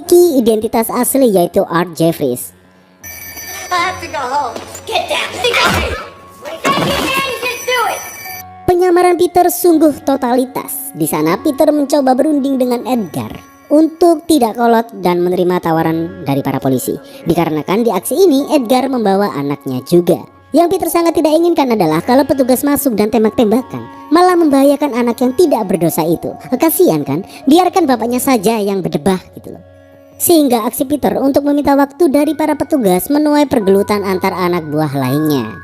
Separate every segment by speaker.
Speaker 1: memiliki identitas asli yaitu Art Jeffries. Penyamaran Peter sungguh totalitas. Di sana Peter mencoba berunding dengan Edgar untuk tidak kolot dan menerima tawaran dari para polisi. Dikarenakan di aksi ini Edgar membawa anaknya juga. Yang Peter sangat tidak inginkan adalah kalau petugas masuk dan tembak-tembakan, malah membahayakan anak yang tidak berdosa itu. Kasihan kan, biarkan bapaknya saja yang berdebah gitu loh. Sehingga aksi Peter untuk meminta waktu dari para petugas menuai pergelutan antar anak buah lainnya.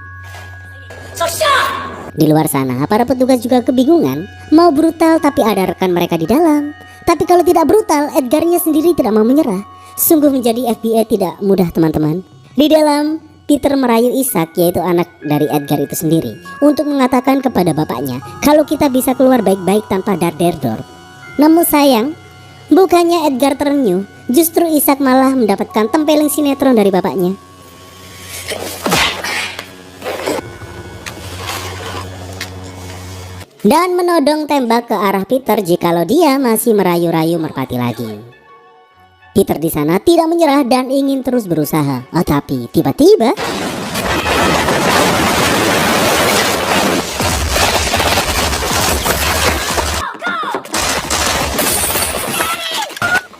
Speaker 1: Di luar sana para petugas juga kebingungan, mau brutal tapi ada rekan mereka di dalam. Tapi kalau tidak brutal, Edgarnya sendiri tidak mau menyerah. Sungguh menjadi FBI tidak mudah teman-teman. Di dalam, Peter merayu Isaac, yaitu anak dari Edgar itu sendiri, untuk mengatakan kepada bapaknya kalau kita bisa keluar baik-baik tanpa Daredevil. Namun sayang, bukannya Edgar terenyuh, justru Isaac malah mendapatkan tempeling sinetron dari bapaknya. Dan menodong tembak ke arah Peter jikalau dia masih merayu-rayu merpati lagi. Peter di sana tidak menyerah dan ingin terus berusaha. Tapi tiba-tiba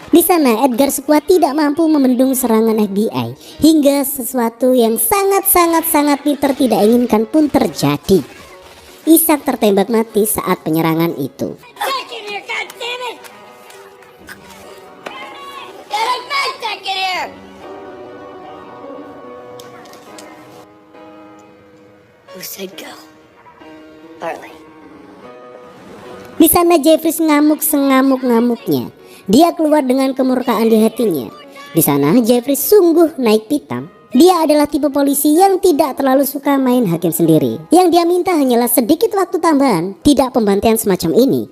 Speaker 1: di sana Edgar sekuat tidak mampu membendung serangan FBI hingga sesuatu yang sangat Peter tidak inginkan pun terjadi. Isaac tertembak mati saat penyerangan itu. Di sana Jeffries ngamuk sengamuk-ngamuknya. Dia keluar dengan kemurkaan di hatinya. Di sana Jeffries sungguh naik pitam. Dia adalah tipe polisi yang tidak terlalu suka main hakim sendiri. Yang dia minta hanyalah sedikit waktu tambahan, tidak pembantaian semacam ini.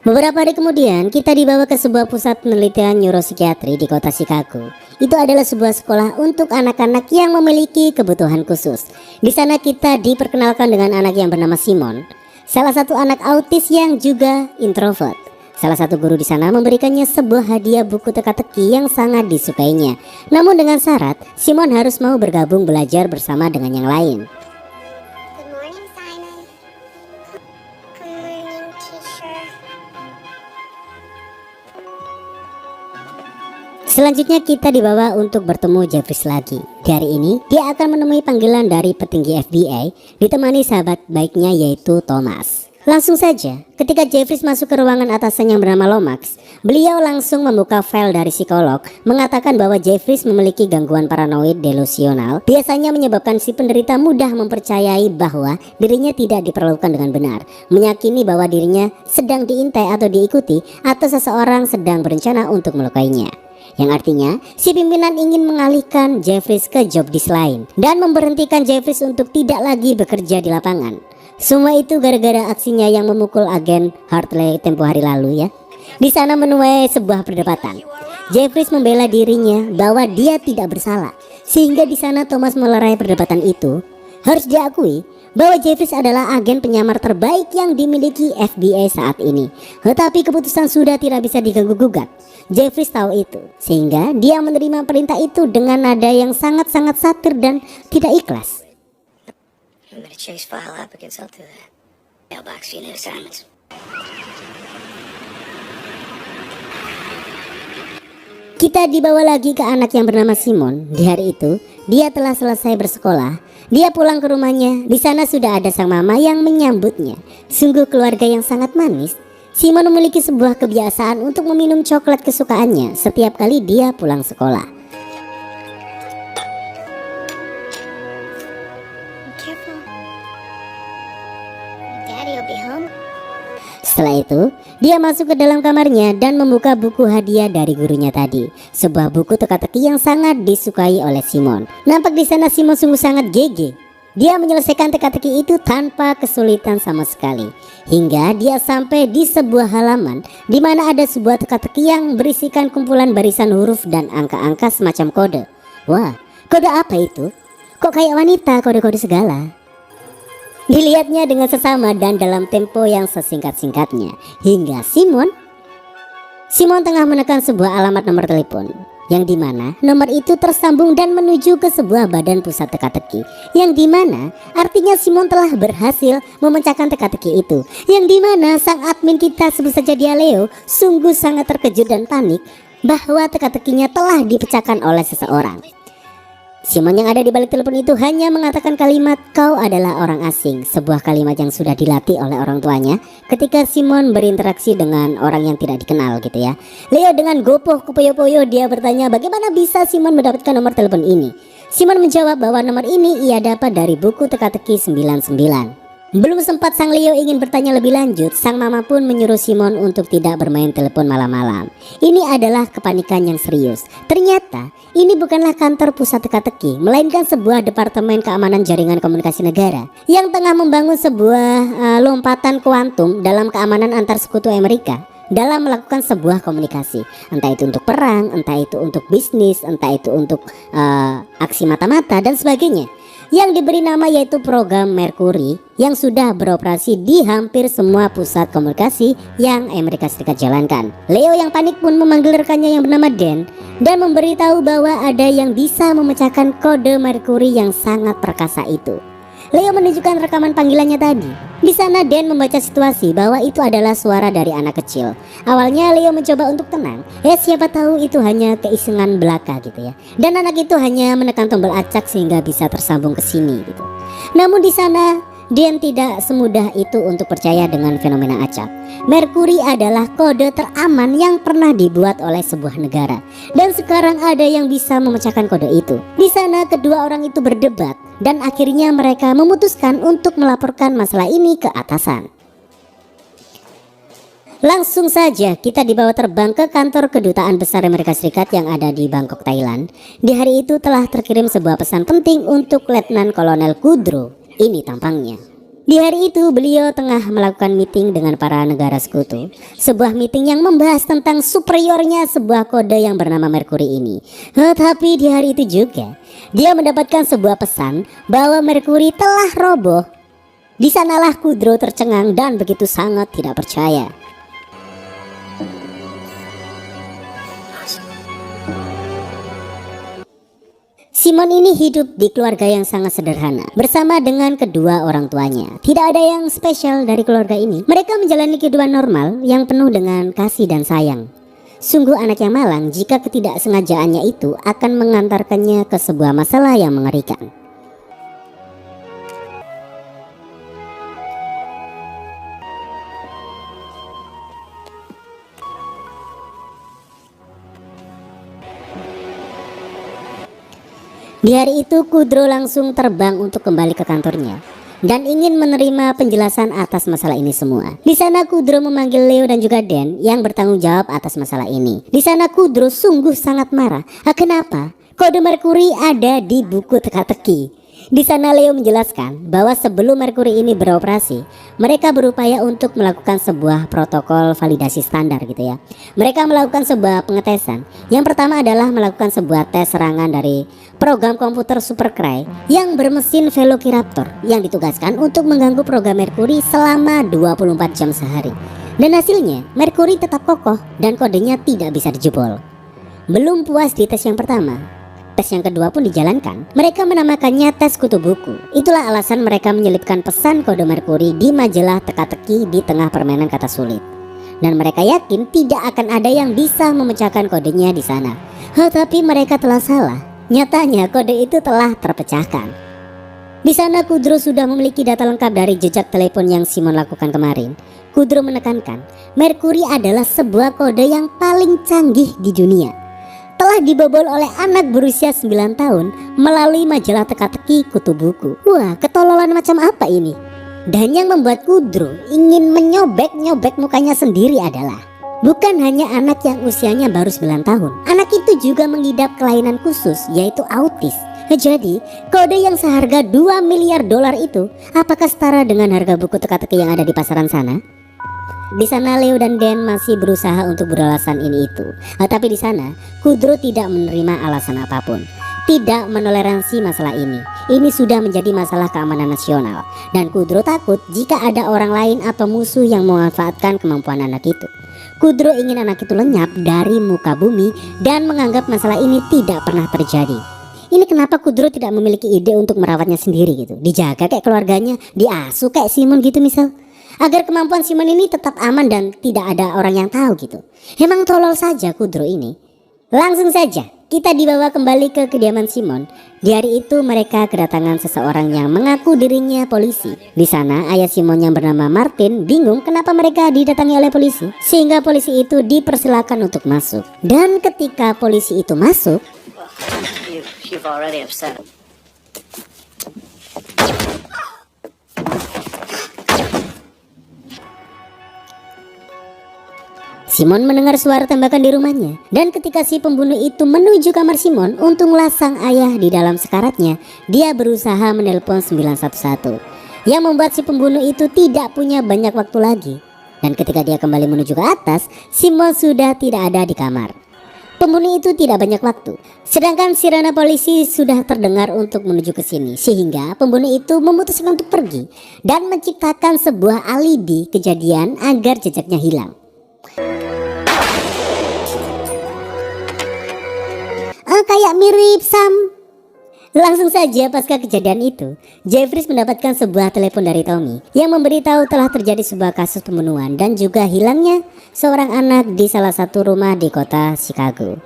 Speaker 1: Beberapa hari kemudian, kita dibawa ke sebuah pusat penelitian neuropsikiatri di kota Chicago. Itu adalah sebuah sekolah untuk anak-anak yang memiliki kebutuhan khusus. Di sana kita diperkenalkan dengan anak yang bernama Simon, salah satu anak autis yang juga introvert. Salah satu guru di sana memberikannya sebuah hadiah buku teka-teki yang sangat disukainya. Namun dengan syarat, Simon harus mau bergabung belajar bersama dengan yang lain.
Speaker 2: Good morning, Simon. Good morning, teacher.
Speaker 1: Selanjutnya kita dibawa untuk bertemu Jeffries lagi. Di hari ini dia akan menemui panggilan dari petinggi FBI ditemani sahabat baiknya yaitu Thomas. Langsung saja ketika Jeffries masuk ke ruangan atasan yang bernama Lomax, beliau langsung membuka file dari psikolog mengatakan bahwa Jeffries memiliki gangguan paranoid delusional, biasanya menyebabkan si penderita mudah mempercayai bahwa dirinya tidak diperlakukan dengan benar, meyakini bahwa dirinya sedang diintai atau diikuti atau seseorang sedang berencana untuk melukainya. Yang artinya, si pimpinan ingin mengalihkan Jeffries ke job desk lain dan memberhentikan Jeffries untuk tidak lagi bekerja di lapangan. Semua itu gara-gara aksinya yang memukul agen Hartley tempo hari lalu ya. Di sana menuai sebuah perdebatan. Jeffries membela dirinya bahwa dia tidak bersalah, sehingga di sana Thomas melerai perdebatan itu. Harus diakui bahwa Jeffries adalah agen penyamar terbaik yang dimiliki FBI saat ini. Tetapi keputusan sudah tidak bisa diganggu-gugat. Jeffries tahu itu, sehingga dia menerima perintah itu dengan nada yang sangat-sangat satir dan tidak ikhlas. Kita dibawa lagi ke anak yang bernama Simon. Di hari itu, dia telah selesai bersekolah. Dia pulang ke rumahnya. Di sana sudah ada sang mama yang menyambutnya. Sungguh keluarga yang sangat manis. Simon memiliki sebuah kebiasaan untuk meminum coklat kesukaannya setiap kali dia pulang sekolah. Setelah itu, dia masuk ke dalam kamarnya dan membuka buku hadiah dari gurunya tadi. Sebuah buku teka-teki yang sangat disukai oleh Simon. Nampak di sana Simon sungguh sangat gege. Dia menyelesaikan teka-teki itu tanpa kesulitan sama sekali. Hingga dia sampai di sebuah halaman di mana ada sebuah teka-teki yang berisikan kumpulan barisan huruf dan angka-angka semacam kode. Wah, kode apa itu? Kok kayak wanita kode-kode segala? Dilihatnya dengan sesama dan dalam tempo yang sesingkat-singkatnya. Hingga Simon tengah menekan sebuah alamat nomor telepon, yang dimana nomor itu tersambung dan menuju ke sebuah badan pusat teka-teki, yang dimana artinya Simon telah berhasil memecahkan teka-teki itu, yang dimana sang admin kita, sebut saja dia Leo, sungguh sangat terkejut dan panik bahwa teka-tekinya telah dipecahkan oleh seseorang. Simon yang ada di balik telepon itu hanya mengatakan kalimat "kau adalah orang asing", sebuah kalimat yang sudah dilatih oleh orang tuanya ketika Simon berinteraksi dengan orang yang tidak dikenal gitu ya. Leo dengan gopoh kepoyo-poyo dia bertanya bagaimana bisa Simon mendapatkan nomor telepon ini. Simon menjawab bahwa nomor ini ia dapat dari buku teka-teki 99. Belum sempat sang Leo ingin bertanya lebih lanjut, sang mama pun menyuruh Simon untuk tidak bermain telepon malam-malam. Ini adalah kepanikan yang serius. Ternyata ini bukanlah kantor pusat teka-teki, melainkan sebuah departemen keamanan jaringan komunikasi negara yang tengah membangun sebuah lompatan kuantum dalam keamanan antar sekutu Amerika dalam melakukan sebuah komunikasi, entah itu untuk perang, entah itu untuk bisnis, entah itu untuk aksi mata-mata dan sebagainya, yang diberi nama yaitu program Mercury yang sudah beroperasi di hampir semua pusat komunikasi yang Amerika Serikat jalankan. Leo yang panik pun memanggil rekannya yang bernama Dan dan memberitahu bahwa ada yang bisa memecahkan kode Mercury yang sangat perkasa itu. Leo menunjukkan rekaman panggilannya tadi. Di sana Dan membaca situasi bahwa itu adalah suara dari anak kecil. Awalnya Leo mencoba untuk tenang. Siapa tahu itu hanya keisengan belaka gitu ya. Dan anak itu hanya menekan tombol acak sehingga bisa tersambung ke sini gitu. Namun di sana Dan tidak semudah itu untuk percaya dengan fenomena acak. Mercury adalah kode teraman yang pernah dibuat oleh sebuah negara, dan sekarang ada yang bisa memecahkan kode itu. Di sana kedua orang itu berdebat dan akhirnya mereka memutuskan untuk melaporkan masalah ini ke atasan. Langsung saja kita dibawa terbang ke kantor kedutaan besar Amerika Serikat yang ada di Bangkok, Thailand. Di hari itu telah terkirim sebuah pesan penting untuk Letnan Kolonel Kudro. Ini tampangnya. Di hari itu beliau tengah melakukan meeting dengan para negara sekutu. Sebuah meeting yang membahas tentang superiornya sebuah kode yang bernama Mercury ini. Tetapi di hari itu juga dia mendapatkan sebuah pesan bahwa Mercury telah roboh. Di sanalah Kudro tercengang dan begitu sangat tidak percaya. Simon ini hidup di keluarga yang sangat sederhana bersama dengan kedua orang tuanya. Tidak ada yang spesial dari keluarga ini. Mereka menjalani kehidupan normal yang penuh dengan kasih dan sayang. Sungguh anak yang malang jika ketidaksengajaannya itu akan mengantarkannya ke sebuah masalah yang mengerikan. Di hari itu Kudro langsung terbang untuk kembali ke kantornya dan ingin menerima penjelasan atas masalah ini semua. Di sana Kudro memanggil Leo dan juga Dan yang bertanggung jawab atas masalah ini. Di sana Kudro sungguh sangat marah. Kenapa? Kode Mercury ada di buku teka-teki. Di sana Leo menjelaskan bahwa sebelum Mercury ini beroperasi, mereka berupaya untuk melakukan sebuah protokol validasi standar gitu ya. Mereka melakukan sebuah pengetesan. Yang pertama adalah melakukan sebuah tes serangan dari program komputer Supercry yang bermesin Velociraptor yang ditugaskan untuk mengganggu program Mercury selama 24 jam sehari. Dan hasilnya Mercury tetap kokoh dan kodenya tidak bisa dijebol. Belum puas di tes yang pertama, tes yang kedua pun dijalankan. Mereka menamakannya tes kutu buku. Itulah alasan mereka menyelipkan pesan kode Mercury di majalah teka-teki di tengah permainan kata sulit. Dan mereka yakin tidak akan ada yang bisa memecahkan kodenya di sana. Tetapi mereka telah salah. Nyatanya kode itu telah terpecahkan. Di sana Kudro sudah memiliki data lengkap dari jejak telepon yang Simon lakukan kemarin. Kudro menekankan, Mercury adalah sebuah kode yang paling canggih di dunia. Telah dibobol oleh anak berusia 9 tahun melalui majalah teka-teki kutu buku. Wah, ketololan macam apa ini? Dan yang membuat Kudro ingin menyobek-nyobek mukanya sendiri adalah bukan hanya anak yang usianya baru 9 tahun. Anak itu juga mengidap kelainan khusus yaitu autis. Jadi kode yang seharga 2 miliar dolar itu apakah setara dengan harga buku teka-teki yang ada di pasaran sana? Di sana Leo dan Dan masih berusaha untuk beralasan ini itu. Tapi di sana Kudro tidak menerima alasan apapun. tidak menoleransi masalah ini. Ini sudah menjadi masalah keamanan nasional dan Kudro takut jika ada orang lain atau musuh yang memanfaatkan kemampuan anak itu. Kudro ingin anak itu lenyap dari muka bumi dan menganggap masalah ini tidak pernah terjadi. Ini kenapa Kudro tidak memiliki ide untuk merawatnya sendiri gitu, dijaga kayak keluarganya, diasuh kayak Simon gitu misal, agar kemampuan Simon ini tetap aman dan tidak ada orang yang tahu gitu. Emang tolol saja Kudro ini. Langsung saja kita dibawa kembali ke kediaman Simon. Di hari itu mereka kedatangan seseorang yang mengaku dirinya polisi. Di sana ayah Simon yang bernama Martin bingung kenapa mereka didatangi oleh polisi, sehingga polisi itu dipersilakan untuk masuk. Dan ketika polisi itu masuk,
Speaker 3: You've already upset.
Speaker 1: Simon mendengar suara tembakan di rumahnya. Dan ketika si pembunuh itu menuju kamar Simon untuk melasang ayah di dalam sekaratnya, dia berusaha menelpon 911, yang membuat si pembunuh itu tidak punya banyak waktu lagi. Dan ketika dia kembali menuju ke atas, Simon sudah tidak ada di kamar. Pembunuh itu tidak banyak waktu, sedangkan sirena polisi sudah terdengar untuk menuju ke sini, sehingga pembunuh itu memutuskan untuk pergi dan menciptakan sebuah alibi kejadian agar jejaknya hilang. Kayak mirip Sam. Langsung saja pasca kejadian itu, Jeffries mendapatkan sebuah telepon dari Tommy yang memberitahu telah terjadi sebuah kasus pembunuhan dan juga hilangnya seorang anak di salah satu rumah di kota Chicago.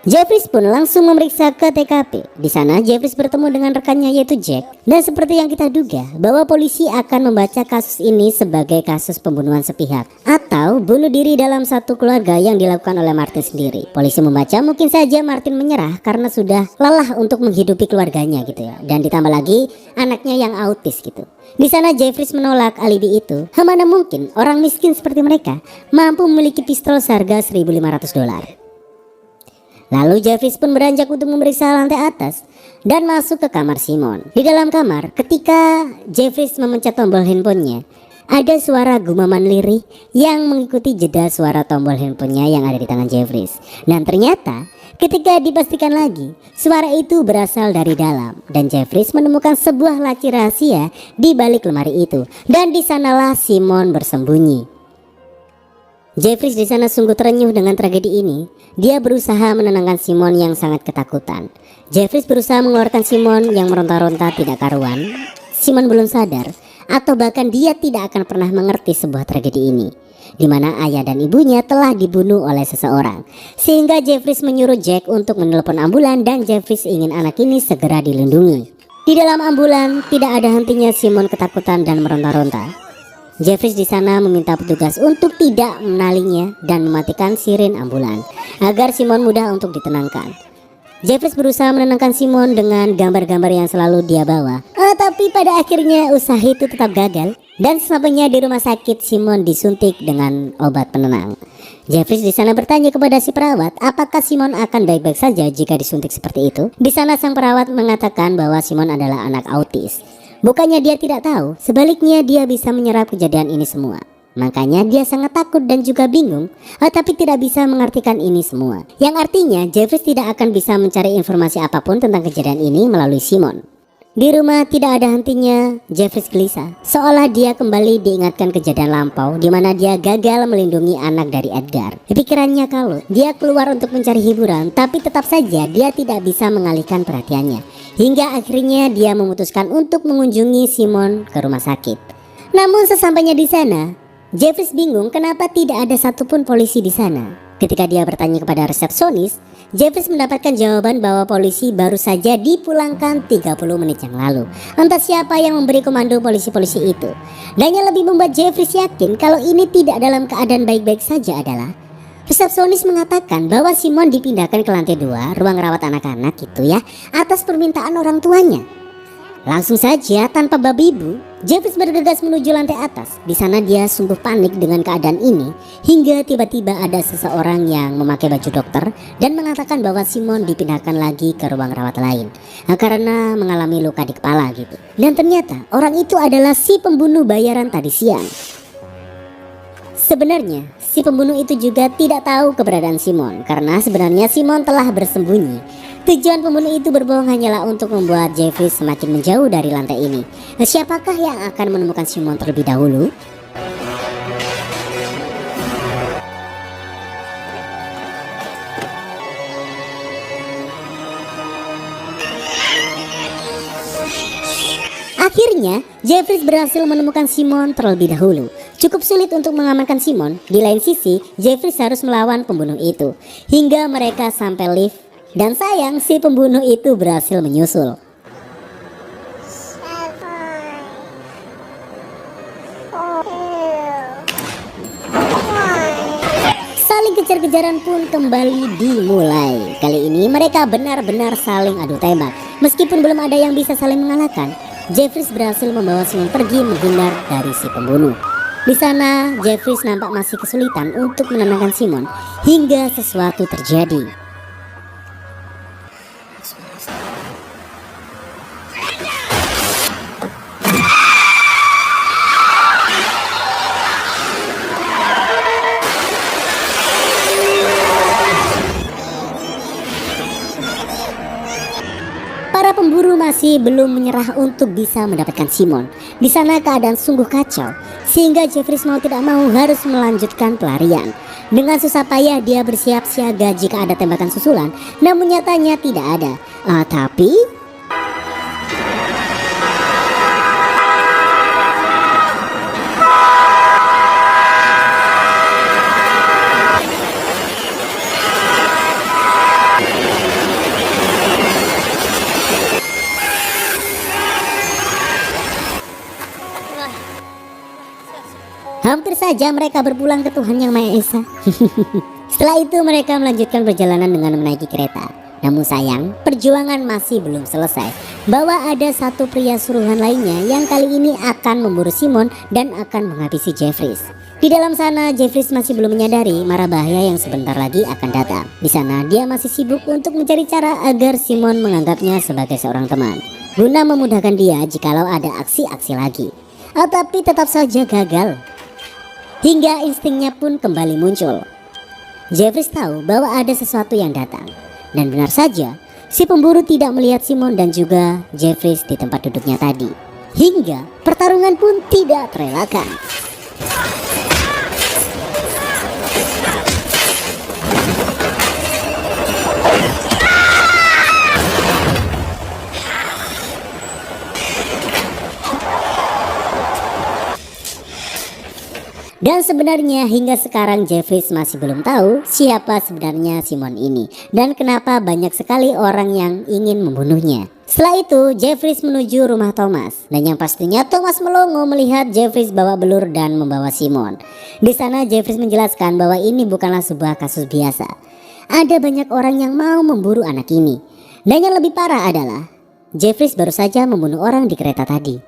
Speaker 1: Jeffries pun langsung memeriksa ke TKP. Di sana Jeffries bertemu dengan rekannya yaitu Jack. Dan seperti yang kita duga bahwa polisi akan membaca kasus ini sebagai kasus pembunuhan sepihak atau bunuh diri dalam satu keluarga yang dilakukan oleh Martin sendiri. Polisi membaca mungkin saja Martin menyerah karena sudah lelah untuk menghidupi keluarganya gitu ya. Dan ditambah lagi anaknya yang autis gitu. Di sana Jeffries menolak alibi itu. Mana mungkin orang miskin seperti mereka mampu memiliki pistol seharga $1.500. Lalu Jeffries pun beranjak untuk memeriksa lantai atas dan masuk ke kamar Simon. Di dalam kamar, ketika Jeffries memencet tombol handphonenya, ada suara gumaman lirih yang mengikuti jeda suara tombol handphonenya yang ada di tangan Jeffries. Dan ternyata ketika dipastikan lagi, suara itu berasal dari dalam dan Jeffries menemukan sebuah laci rahasia di balik lemari itu. Dan di sanalah Simon bersembunyi. Jeffries di sana sungguh terenyuh dengan tragedi ini. Dia berusaha menenangkan Simon yang sangat ketakutan. Jeffries berusaha mengeluarkan Simon yang meronta-ronta tidak karuan. Simon belum sadar atau bahkan dia tidak akan pernah mengerti sebuah tragedi ini, di mana ayah dan ibunya telah dibunuh oleh seseorang. Sehingga Jeffries menyuruh Jack untuk menelpon ambulan dan Jeffries ingin anak ini segera dilindungi. Di dalam ambulan tidak ada hentinya Simon ketakutan dan meronta-ronta. Jeffries di sana meminta petugas untuk tidak mengenalinya dan mematikan siren ambulan agar Simon mudah untuk ditenangkan. Jeffries berusaha menenangkan Simon dengan gambar-gambar yang selalu dia bawa. Tapi pada akhirnya usaha itu tetap gagal dan sesampainya di rumah sakit Simon disuntik dengan obat penenang. Jeffries di sana bertanya kepada si perawat apakah Simon akan baik-baik saja jika disuntik seperti itu. Di sana sang perawat mengatakan bahwa Simon adalah anak autis. Bukannya dia tidak tahu, sebaliknya dia bisa menyerap kejadian ini semua. Makanya dia sangat takut dan juga bingung, tapi tidak bisa mengartikan ini semua. Yang artinya Jeffries tidak akan bisa mencari informasi apapun tentang kejadian ini melalui Simon. Di rumah tidak ada hentinya Jeffries gelisah, seolah dia kembali diingatkan kejadian lampau di mana dia gagal melindungi anak dari Edgar. Pikirannya kalau dia keluar untuk mencari hiburan, tapi tetap saja dia tidak bisa mengalihkan perhatiannya. Hingga akhirnya dia memutuskan untuk mengunjungi Simon ke rumah sakit. Namun sesampainya di sana, Jeffries bingung kenapa tidak ada satupun polisi di sana. Ketika dia bertanya kepada resepsionis, Jeffries mendapatkan jawaban bahwa polisi baru saja dipulangkan 30 menit yang lalu. Entah siapa yang memberi komando polisi-polisi itu. Dan yang lebih membuat Jeffries yakin kalau ini tidak dalam keadaan baik-baik saja adalah resepsionis mengatakan bahwa Simon dipindahkan ke lantai 2 ruang rawat anak-anak itu ya, atas permintaan orang tuanya. Langsung saja tanpa babi ibu, Jeffries bergegas menuju lantai atas. Di sana dia sungguh panik dengan keadaan ini, hingga tiba-tiba ada seseorang yang memakai baju dokter dan mengatakan bahwa Simon dipindahkan lagi ke ruang rawat lain karena mengalami luka di kepala gitu. Dan ternyata orang itu adalah si pembunuh bayaran tadi siang. Sebenarnya si pembunuh itu juga tidak tahu keberadaan Simon, karena sebenarnya Simon telah bersembunyi. Tujuan pembunuh itu berbohong hanyalah untuk membuat Jeffries semakin menjauh dari lantai ini. Nah, siapakah yang akan menemukan Simon terlebih dahulu? Akhirnya, Jeffries berhasil menemukan Simon terlebih dahulu. Cukup sulit untuk mengamankan Simon. Di lain sisi, Jeffries harus melawan pembunuh itu hingga mereka sampai lift. Dan sayang, si pembunuh itu berhasil menyusul.
Speaker 2: 7, 4, 2, 1.
Speaker 1: Saling kejar-kejaran pun kembali dimulai. Kali ini mereka benar-benar saling adu tembak. Meskipun belum ada yang bisa saling mengalahkan, Jeffries berhasil membawa Simon pergi menghindar dari si pembunuh. Di sana, Jeffries nampak masih kesulitan untuk menenangkan Simon hingga sesuatu terjadi. Para pemburu masih belum menyerah untuk bisa mendapatkan Simon. Di sana keadaan sungguh kacau, sehingga Jeffries mau tidak mau harus melanjutkan pelarian. Dengan susah payah dia bersiap siaga jika ada tembakan susulan, namun nyatanya tidak ada. Tapi hampir saja mereka berpulang ke Tuhan Yang Maha Esa. Setelah itu mereka melanjutkan perjalanan dengan menaiki kereta. Namun sayang, perjuangan masih belum selesai. Bahwa ada satu pria suruhan lainnya yang kali ini akan memburu Simon dan akan menghabisi Jeffries. Di dalam sana, Jeffries masih belum menyadari mara bahaya yang sebentar lagi akan datang. Di sana, dia masih sibuk untuk mencari cara agar Simon menganggapnya sebagai seorang teman, guna memudahkan dia jikalau ada aksi-aksi lagi. Tapi tetap saja gagal. Hingga instingnya pun kembali muncul. Jeffries tahu bahwa ada sesuatu yang datang. Dan benar saja, si pemburu tidak melihat Simon dan juga Jeffries di tempat duduknya tadi. Hingga pertarungan pun tidak terelakkan. Dan sebenarnya hingga sekarang Jeffries masih belum tahu siapa sebenarnya Simon ini dan kenapa banyak sekali orang yang ingin membunuhnya. Setelah itu Jeffries menuju rumah Thomas, dan yang pastinya Thomas melongo melihat Jeffries bawa belur dan membawa Simon. Di sana Jeffries menjelaskan bahwa ini bukanlah sebuah kasus biasa. Ada banyak orang yang mau memburu anak ini. Dan yang lebih parah adalah Jeffries baru saja membunuh orang di kereta tadi.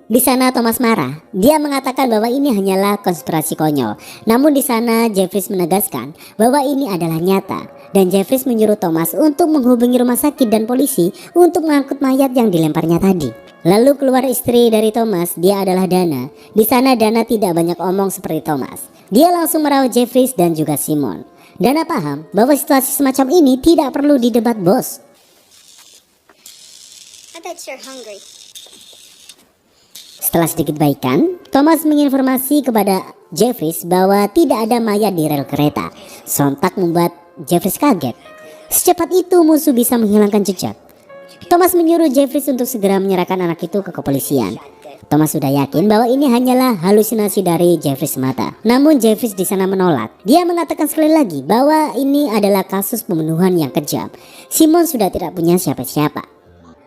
Speaker 1: Di sana Thomas marah. Dia mengatakan bahwa ini hanyalah konspirasi konyol. Namun di sana Jeffries menegaskan bahwa ini adalah nyata. Dan Jeffries menyuruh Thomas untuk menghubungi rumah sakit dan polisi untuk mengangkut mayat yang dilemparnya tadi. Lalu keluar istri dari Thomas, dia adalah Dana. Di sana Dana tidak banyak omong seperti Thomas. Dia langsung merawat Jeffries dan juga Simon. Dana paham bahwa situasi semacam ini tidak perlu didebat, bos.
Speaker 2: I bet you're hungry.
Speaker 1: Setelah sedikit baikan, Thomas menginformasi kepada Jeffries bahwa tidak ada mayat di rel kereta. Sontak membuat Jeffries kaget. Secepat itu musuh bisa menghilangkan jejak. Thomas menyuruh Jeffries untuk segera menyerahkan anak itu ke kepolisian. Thomas sudah yakin bahwa ini hanyalah halusinasi dari Jeffries semata. Namun Jeffries di sana menolak. Dia mengatakan sekali lagi bahwa ini adalah kasus pembunuhan yang kejam. Simon sudah tidak punya siapa-siapa.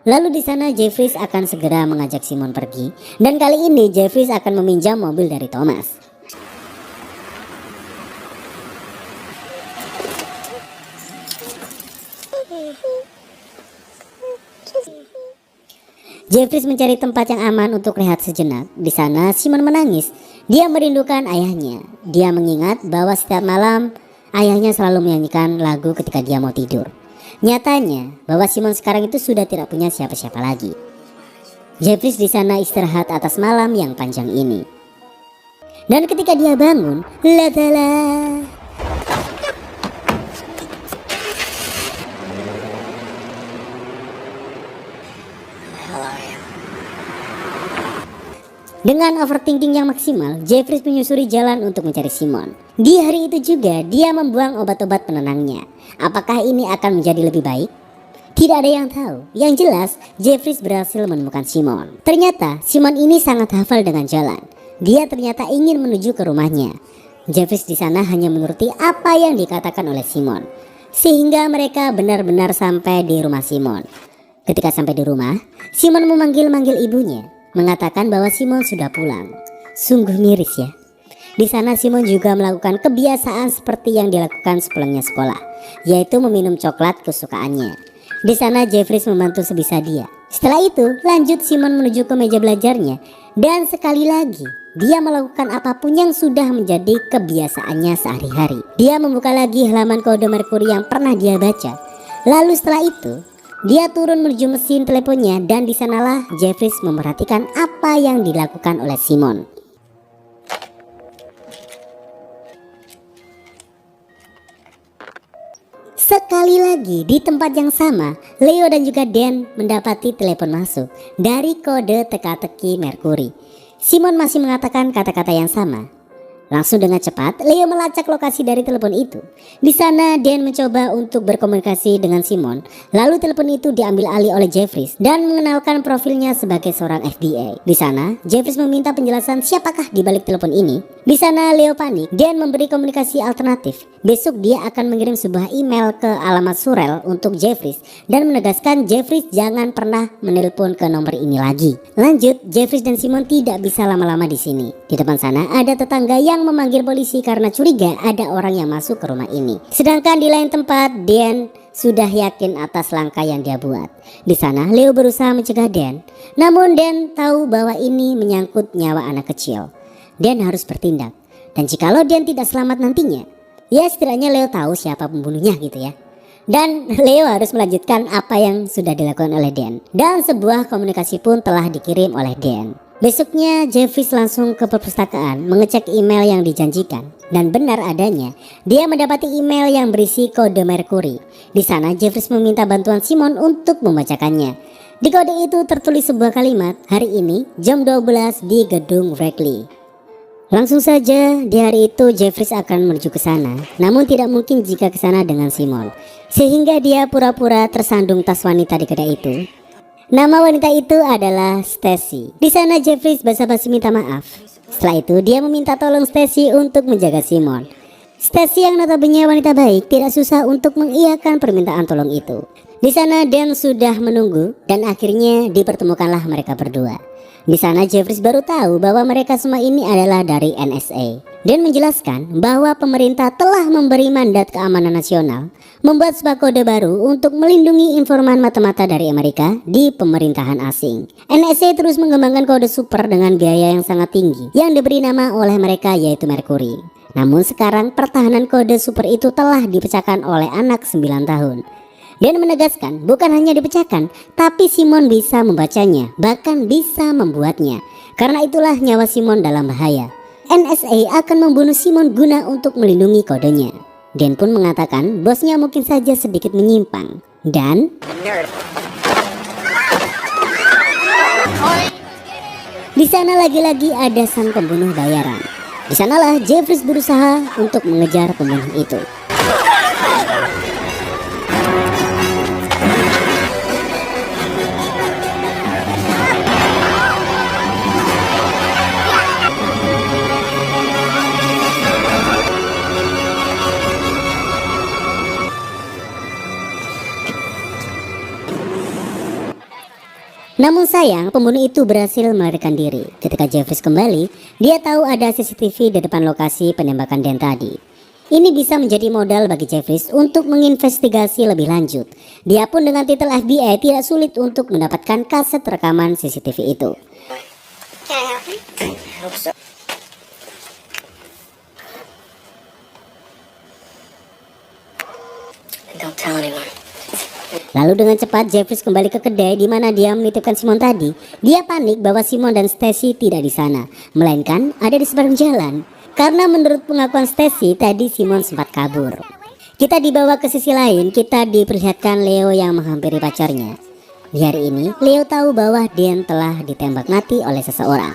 Speaker 1: Lalu di sana Jeffries akan segera mengajak Simon pergi, dan kali ini Jeffries akan meminjam mobil dari Thomas. Jeffries mencari tempat yang aman untuk rehat sejenak. Di sana Simon menangis. Dia merindukan ayahnya. Dia mengingat bahwa setiap malam ayahnya selalu menyanyikan lagu ketika dia mau tidur. Nyatanya bahwa Simon sekarang itu sudah tidak punya siapa-siapa lagi. Jeffries di sana istirahat atas malam yang panjang ini. Dan ketika dia bangun, Dengan overthinking yang maksimal, Jeffries menyusuri jalan untuk mencari Simon. Di hari itu juga dia membuang obat-obat penenangnya. Apakah ini akan menjadi lebih baik? Tidak ada yang tahu. Yang jelas, Jeffries berhasil menemukan Simon. Ternyata Simon ini sangat hafal dengan jalan. Dia ternyata ingin menuju ke rumahnya. Jeffries di sana hanya menuruti apa yang dikatakan oleh Simon, sehingga mereka benar-benar sampai di rumah Simon. Ketika sampai di rumah, Simon memanggil-manggil ibunya, mengatakan bahwa Simon sudah pulang. Sungguh miris ya. Di sana Simon juga melakukan kebiasaan seperti yang dilakukan sepulangnya sekolah, yaitu meminum coklat kesukaannya. Di sana Jeffries membantu sebisa dia. Setelah itu, lanjut Simon menuju ke meja belajarnya, dan sekali lagi dia melakukan apapun yang sudah menjadi kebiasaannya sehari-hari. Dia membuka lagi halaman kode Mercury yang pernah dia baca. Lalu setelah itu, dia turun menuju mesin teleponnya, dan di sanalah Jeffries memperhatikan apa yang dilakukan oleh Simon. Sekali lagi di tempat yang sama, Leo dan juga Dan mendapati telepon masuk dari kode teka-teki Mercury. Simon masih mengatakan kata-kata yang sama. Langsung dengan cepat, Leo melacak lokasi dari telepon itu. Di sana, Dan mencoba untuk berkomunikasi dengan Simon. Lalu telepon itu diambil alih oleh Jeffries dan mengenalkan profilnya sebagai seorang FBI. Di sana, Jeffries meminta penjelasan siapakah di balik telepon ini. Di sana, Leo panik. Dan memberi komunikasi alternatif. Besok dia akan mengirim sebuah email ke alamat surel untuk Jeffries dan menegaskan Jeffries jangan pernah menelpon ke nomor ini lagi. Lanjut, Jeffries dan Simon tidak bisa lama-lama di sini. Di depan sana ada tetangga yang memanggil polisi karena curiga ada orang yang masuk ke rumah ini. Sedangkan di lain tempat, Dan sudah yakin atas langkah yang dia buat. Di sana, Leo berusaha mencegah Dan. Namun Dan tahu bahwa ini menyangkut nyawa anak kecil. Dan harus bertindak. Dan jikalau Dan tidak selamat nantinya, ya setidaknya Leo tahu siapa pembunuhnya gitu ya. Dan Leo harus melanjutkan apa yang sudah dilakukan oleh Dan. Dan sebuah komunikasi pun telah dikirim oleh Dan. Besoknya Jeffries langsung ke perpustakaan mengecek email yang dijanjikan. Dan benar adanya, dia mendapati email yang berisi kode Mercury. Di sana Jeffries meminta bantuan Simon untuk membacakannya. Di kode itu tertulis sebuah kalimat, hari ini jam 12 di gedung Wrigley. Langsung saja di hari itu Jeffries akan menuju ke sana. Namun tidak mungkin jika ke sana dengan Simon. Sehingga dia pura-pura tersandung tas wanita di kedai itu. Nama wanita itu adalah Stacy. Di sana Jeffries basa-basi minta maaf. Setelah itu dia meminta tolong Stacy untuk menjaga Simon. Stacy yang notabene wanita baik tidak susah untuk mengiyakan permintaan tolong itu. Di sana Dan sudah menunggu dan akhirnya dipertemukanlah mereka berdua. Di sana Jeffries baru tahu bahwa mereka semua ini adalah dari NSA. Dan menjelaskan bahwa pemerintah telah memberi mandat keamanan nasional membuat sebuah kode baru untuk melindungi informan mata-mata dari Amerika di pemerintahan asing. NSA terus mengembangkan kode super dengan biaya yang sangat tinggi yang diberi nama oleh mereka yaitu Mercury. Namun sekarang pertahanan kode super itu telah dipecahkan oleh anak 9 tahun. Dan menegaskan bukan hanya dipecahkan, tapi Simon bisa membacanya, bahkan bisa membuatnya. Karena itulah nyawa Simon dalam bahaya. NSA akan membunuh Simon guna untuk melindungi kodenya. Dan pun mengatakan bosnya mungkin saja sedikit menyimpang. Dan di sana lagi-lagi ada sang pembunuh bayaran. Di sanalah Jeffries berusaha untuk mengejar pembunuh itu. Namun sayang, pembunuh itu berhasil melarikan diri. Ketika Jeffries kembali, dia tahu ada CCTV di depan lokasi penembakan Dan tadi. Ini bisa menjadi modal bagi Jeffries untuk menginvestigasi lebih lanjut. Dia pun dengan titel FBI tidak sulit untuk mendapatkan kaset rekaman CCTV itu.
Speaker 2: Can I help you?
Speaker 3: I hope so. Don't tell anyone.
Speaker 1: Lalu dengan cepat Jeffries kembali ke kedai di mana dia menitipkan Simon tadi. Dia panik bahwa Simon dan Stacy tidak di sana, melainkan ada di seberang jalan. Karena menurut pengakuan Stacy tadi Simon sempat kabur. Kita dibawa ke sisi lain, kita diperlihatkan Leo yang menghampiri pacarnya. Di hari ini Leo tahu bahwa Dan telah ditembak mati oleh seseorang.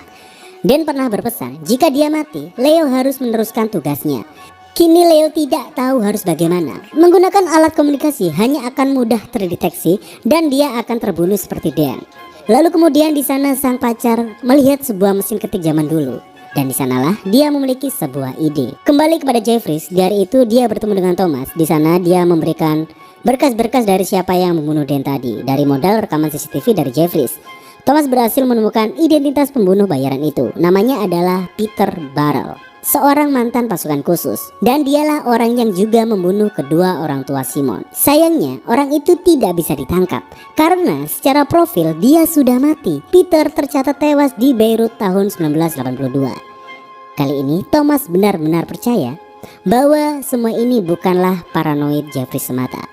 Speaker 1: Dan pernah berpesan jika dia mati, Leo harus meneruskan tugasnya. Kini Leo tidak tahu harus bagaimana. Menggunakan alat komunikasi hanya akan mudah terdeteksi dan dia akan terbunuh seperti Dan. Lalu kemudian di sana sang pacar melihat sebuah mesin ketik zaman dulu. Dan di sanalah dia memiliki sebuah ide. Kembali kepada Jeffries, di hari itu dia bertemu dengan Thomas. Di sana dia memberikan berkas-berkas dari siapa yang membunuh Dan tadi, dari modal rekaman CCTV dari Jeffries. Thomas berhasil menemukan identitas pembunuh bayaran itu. Namanya adalah Peter Barrel, seorang mantan pasukan khusus. Dan dialah orang yang juga membunuh kedua orang tua Simon. Sayangnya orang itu tidak bisa ditangkap karena secara profil dia sudah mati. Peter tercatat tewas di Beirut tahun 1982. Kali ini Thomas benar-benar percaya bahwa semua ini bukanlah paranoid Jeffries semata.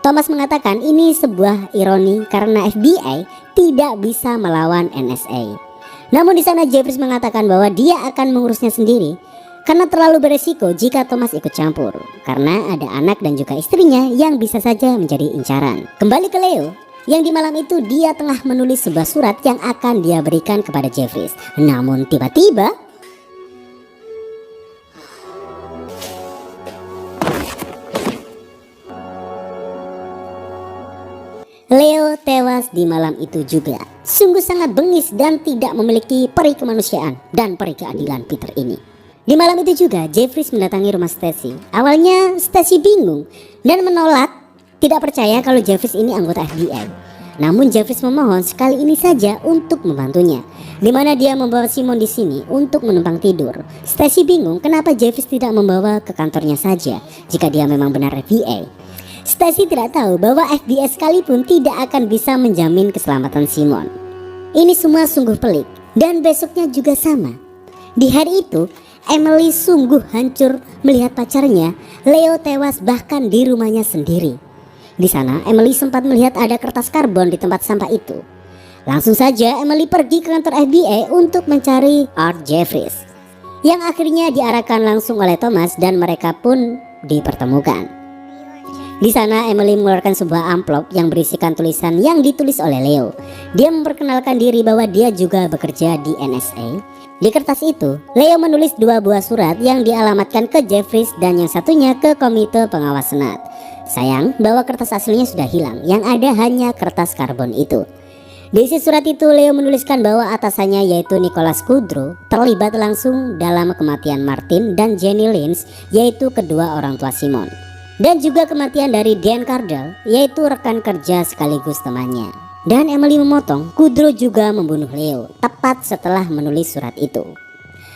Speaker 1: Thomas mengatakan ini sebuah ironi karena FBI tidak bisa melawan NSA. Namun di sana Jeffries mengatakan bahwa dia akan mengurusnya sendiri karena terlalu beresiko jika Thomas ikut campur, karena ada anak dan juga istrinya yang bisa saja menjadi incaran. Kembali ke Leo, yang di malam itu dia tengah menulis sebuah surat yang akan dia berikan kepada Jeffries. Namun tiba-tiba Leo tewas di malam itu juga. Sungguh sangat bengis dan tidak memiliki peri kemanusiaan dan peri keadilan Peter ini. Di malam itu juga Jeffries mendatangi rumah Stacy. Awalnya Stacy bingung dan menolak, tidak percaya kalau Jeffries ini anggota FBI. Namun Jeffries memohon sekali ini saja untuk membantunya, di mana dia membawa Simon di sini untuk menumpang tidur. Stacy bingung kenapa Jeffries tidak membawa ke kantornya saja jika dia memang benar FBI. Stacy tidak tahu bahwa FBI sekalipun tidak akan bisa menjamin keselamatan Simon. Ini semua sungguh pelik. Dan besoknya juga sama. Di hari itu Emily sungguh hancur melihat pacarnya Leo tewas bahkan di rumahnya sendiri. Di sana Emily sempat melihat ada kertas karbon di tempat sampah itu. Langsung saja Emily pergi ke kantor FBI untuk mencari Art Jeffries, yang akhirnya diarahkan langsung oleh Thomas dan mereka pun dipertemukan. Di sana Emily mengeluarkan sebuah amplop yang berisikan tulisan yang ditulis oleh Leo. Dia memperkenalkan diri bahwa dia juga bekerja di NSA. Di kertas itu, Leo menulis 2 buah surat yang dialamatkan ke Jeffries dan yang satunya ke Komite Pengawas Senat. Sayang bahwa kertas aslinya sudah hilang, yang ada hanya kertas karbon itu. Di isi surat itu Leo menuliskan bahwa atasannya yaitu Nicholas Kudrow terlibat langsung dalam kematian Martin dan Jenny Lynch, yaitu kedua orang tua Simon. Dan juga kematian dari Dan Cardell, yaitu rekan kerja sekaligus temannya. Dan Emily memotong, Kudrow juga membunuh Leo tepat setelah menulis surat itu.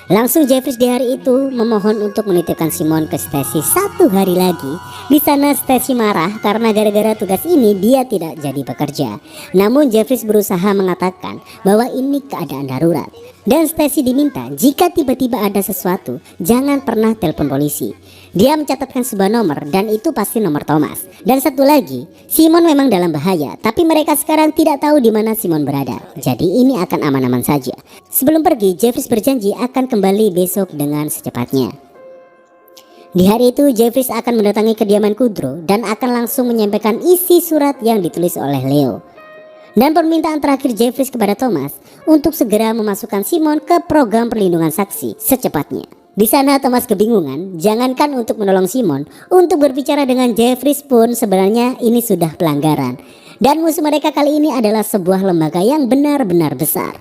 Speaker 1: Langsung Jeffries di hari itu memohon untuk menitipkan Simon ke Stacy 1 hari lagi. Di sana Stacy marah karena gara-gara tugas ini dia tidak jadi bekerja. Namun Jeffries berusaha mengatakan bahwa ini keadaan darurat. Dan Stacy diminta jika tiba-tiba ada sesuatu jangan pernah telepon polisi. Dia mencatatkan sebuah nomor dan itu pasti nomor Thomas. Dan satu lagi, Simon memang dalam bahaya, tapi mereka sekarang tidak tahu di mana Simon berada. Jadi ini akan aman-aman saja. Sebelum pergi, Jeffries berjanji akan kembali besok dengan secepatnya. Di hari itu Jeffries akan mendatangi kediaman Kudrow dan akan langsung menyampaikan isi surat yang ditulis oleh Leo. Dan permintaan terakhir Jeffries kepada Thomas untuk segera memasukkan Simon ke program perlindungan saksi secepatnya. Di sana Thomas kebingungan, jangankan untuk menolong Simon, untuk berbicara dengan Jeffries pun sebenarnya ini sudah pelanggaran. Dan musuh mereka kali ini adalah sebuah lembaga yang benar-benar besar.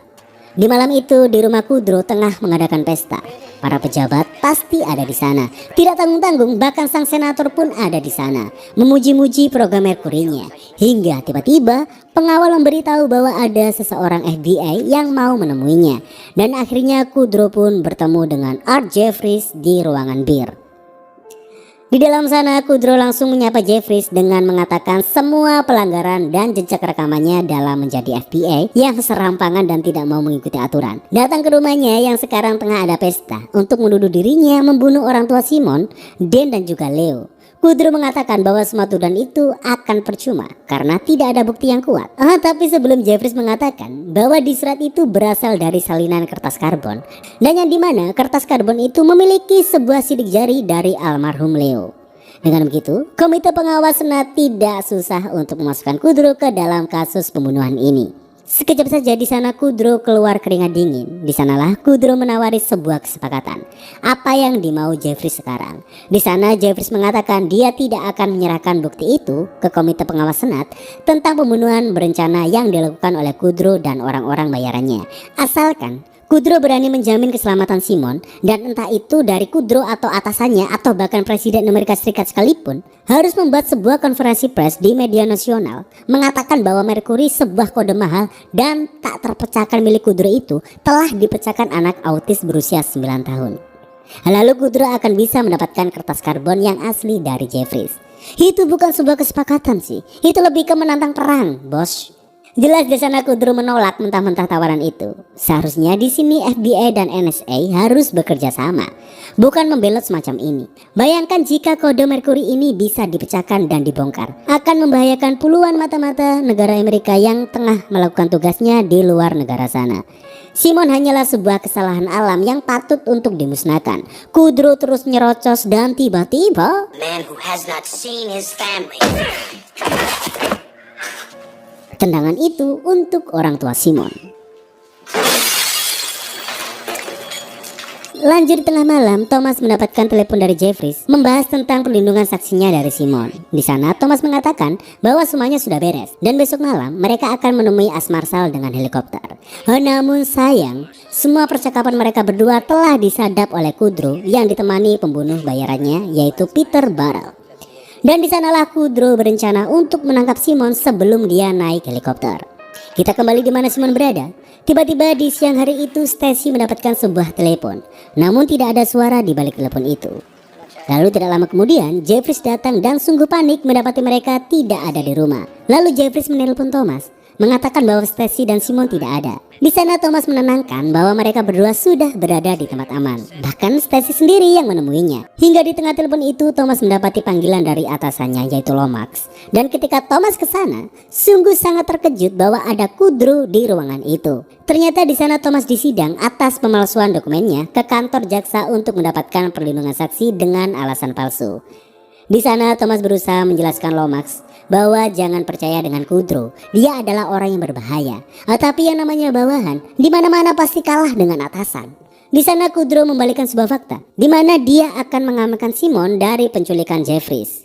Speaker 1: Di malam itu di rumah Kudrow tengah mengadakan pesta. Para pejabat pasti ada di sana. Tidak tanggung-tanggung bahkan sang senator pun ada di sana, memuji-muji program Merkurinya. Hingga tiba-tiba pengawal memberitahu bahwa ada seseorang FBI yang mau menemuinya. Dan akhirnya Kudrow pun bertemu dengan Art Jeffries di ruangan bir. Di dalam sana Kudrow langsung menyapa Jeffries dengan mengatakan semua pelanggaran dan jejak rekamannya dalam menjadi FBI yang serampangan dan tidak mau mengikuti aturan. Datang ke rumahnya yang sekarang tengah ada pesta untuk menuduh dirinya membunuh orang tua Simon, Dan dan juga Leo. Kudrow mengatakan bahwa semua tuduhan itu akan percuma karena tidak ada bukti yang kuat. Tapi sebelum Jeffries mengatakan bahwa di surat itu berasal dari salinan kertas karbon, dan yang dimana kertas karbon itu memiliki sebuah sidik jari dari almarhum Leo. Dengan begitu, Komite Pengawas Senat tidak susah untuk memasukkan Kudrow ke dalam kasus pembunuhan ini. Sekejap saja di sana Kudro keluar keringat dingin. Di sanalah Kudro menawari sebuah kesepakatan. Apa yang dimau Jeffries sekarang? Di sana Jeffries mengatakan dia tidak akan menyerahkan bukti itu ke komite pengawas senat tentang pembunuhan berencana yang dilakukan oleh Kudro dan orang-orang bayarannya. Asalkan Kudro berani menjamin keselamatan Simon, dan entah itu dari Kudro atau atasannya atau bahkan Presiden Amerika Serikat sekalipun harus membuat sebuah konferensi pers di media nasional mengatakan bahwa Mercury, sebuah kode mahal dan tak terpecahkan milik Kudro itu, telah dipecahkan anak autis berusia 9 tahun. Lalu Kudro akan bisa mendapatkan kertas karbon yang asli dari Jeffries. Itu bukan sebuah kesepakatan sih, itu lebih ke menantang perang, bos. Jelas di sana Kudro menolak mentah-mentah tawaran itu. Seharusnya di sini FBI dan NSA harus bekerja sama, bukan membelot semacam ini. Bayangkan jika kode Mercury ini bisa dipecahkan dan dibongkar, akan membahayakan puluhan mata-mata negara Amerika yang tengah melakukan tugasnya di luar negara sana. Simon hanyalah sebuah kesalahan alam yang patut untuk dimusnahkan. Kudro terus nyerocos dan tiba-tiba
Speaker 3: Man who has not seen his family.
Speaker 1: tendangan itu untuk orang tua Simon. Lanjut di tengah malam, Thomas mendapatkan telepon dari Jeffries membahas tentang perlindungan saksinya dari Simon. Di sana Thomas mengatakan bahwa semuanya sudah beres dan besok malam mereka akan menemui Asmarsal dengan helikopter. Namun sayang, semua percakapan mereka berdua telah disadap oleh Kudro yang ditemani pembunuh bayarannya yaitu Peter Barrel. Dan di sanalah Kudro berencana untuk menangkap Simon sebelum dia naik helikopter. Kita kembali di mana Simon berada. Tiba-tiba di siang hari itu Stacy mendapatkan sebuah telepon. Namun tidak ada suara di balik telepon itu. Lalu tidak lama kemudian Jeffries datang dan sungguh panik mendapati mereka tidak ada di rumah. Lalu Jeffries menelpon Thomas, mengatakan bahwa Stacy dan Simon tidak ada. Di sana Thomas menenangkan bahwa mereka berdua sudah berada di tempat aman. Bahkan Stacy sendiri yang menemuinya. Hingga di tengah telepon itu Thomas mendapati panggilan dari atasannya yaitu Lomax. Dan ketika Thomas ke sana, sungguh sangat terkejut bahwa ada Kudro di ruangan itu. Ternyata di sana Thomas disidang atas pemalsuan dokumennya ke kantor jaksa untuk mendapatkan perlindungan saksi dengan alasan palsu. Di sana Thomas berusaha menjelaskan Lomax bahwa jangan percaya dengan Kudro. Dia adalah orang yang berbahaya. Tapi yang namanya bawahan di mana-mana pasti kalah dengan atasan. Di sana Kudro membalikkan sebuah fakta di mana dia akan mengamankan Simon dari penculikan Jeffries.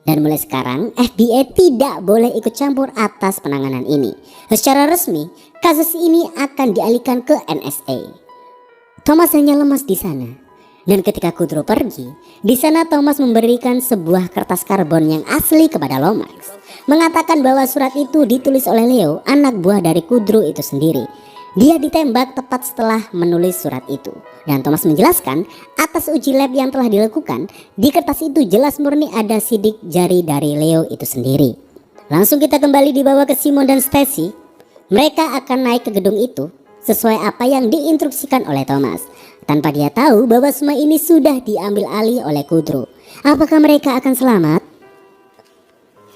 Speaker 1: Dan mulai sekarang FBI tidak boleh ikut campur atas penanganan ini. Secara resmi, kasus ini akan dialihkan ke NSA. Thomas hanya lemas di sana. Dan ketika Kudro pergi, di sana Thomas memberikan sebuah kertas karbon yang asli kepada Lomax, mengatakan bahwa surat itu ditulis oleh Leo, anak buah dari Kudro itu sendiri. Dia ditembak tepat setelah menulis surat itu. Dan Thomas menjelaskan atas uji lab yang telah dilakukan, di kertas itu jelas murni ada sidik jari dari Leo itu sendiri. Langsung kita kembali dibawa ke Simon dan Stacy. Mereka akan naik ke gedung itu sesuai apa yang diinstruksikan oleh Thomas, tanpa dia tahu bahwa semua ini sudah diambil alih oleh Kudro. Apakah mereka akan selamat?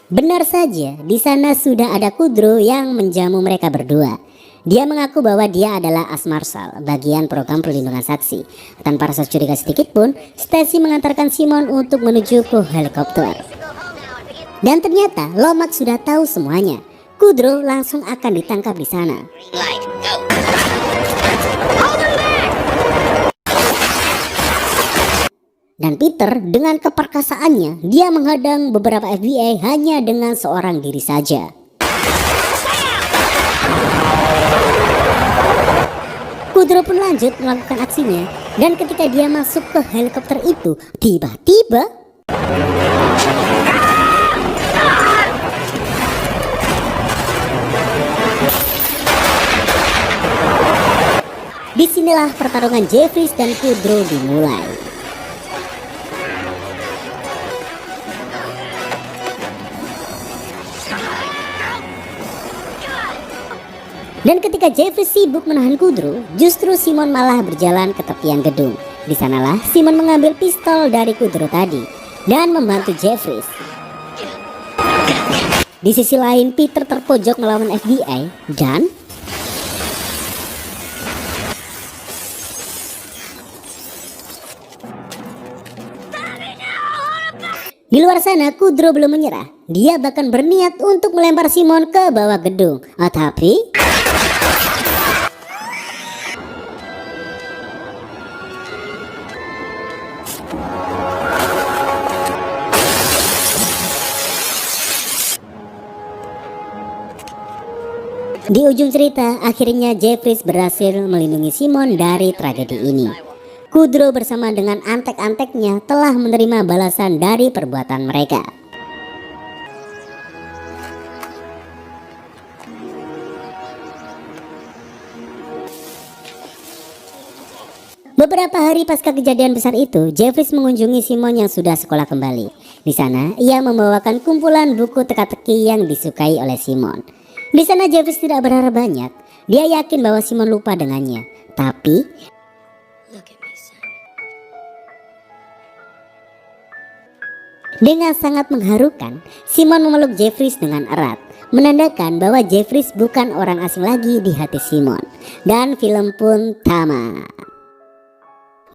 Speaker 1: Benar saja, di sana sudah ada Kudro yang menjamu mereka berdua. Dia mengaku bahwa dia adalah Asmarsal, bagian program perlindungan saksi. Tanpa rasa curiga sedikit pun, Stacy mengantarkan Simon untuk menuju ke helikopter. Dan ternyata Lomax sudah tahu semuanya. Kudro langsung akan ditangkap di sana.
Speaker 3: Light, go.
Speaker 1: Dan Peter dengan keperkasaannya, dia menghadang beberapa FBI hanya dengan seorang diri saja. Kudro pun lanjut melakukan aksinya, dan ketika dia masuk ke helikopter itu, tiba-tiba disinilah pertarungan Jeffries dan Kudro dimulai. Dan ketika Jeffries sibuk menahan Kudro, justru Simon malah berjalan ke tepian gedung. Di sanalah Simon mengambil pistol dari Kudro tadi dan membantu Jeffries. Di sisi lain, Peter terpojok melawan FBI dan di luar sana Kudro belum menyerah. Dia bahkan berniat untuk melempar Simon ke bawah gedung. Tapi Di ujung cerita, akhirnya Jeffries berhasil melindungi Simon dari tragedi ini. Kudrow bersama dengan antek-anteknya telah menerima balasan dari perbuatan mereka. Beberapa hari pasca kejadian besar itu, Jeffries mengunjungi Simon yang sudah sekolah kembali. Di sana, ia membawakan kumpulan buku teka-teki yang disukai oleh Simon. Di sana Jeffries tidak berharap banyak. Dia yakin bahwa Simon lupa dengannya. Tapi
Speaker 3: Look at me, son.
Speaker 1: dengan sangat mengharukan, Simon memeluk Jeffries dengan erat, menandakan bahwa Jeffries bukan orang asing lagi di hati Simon. Dan film pun tamat.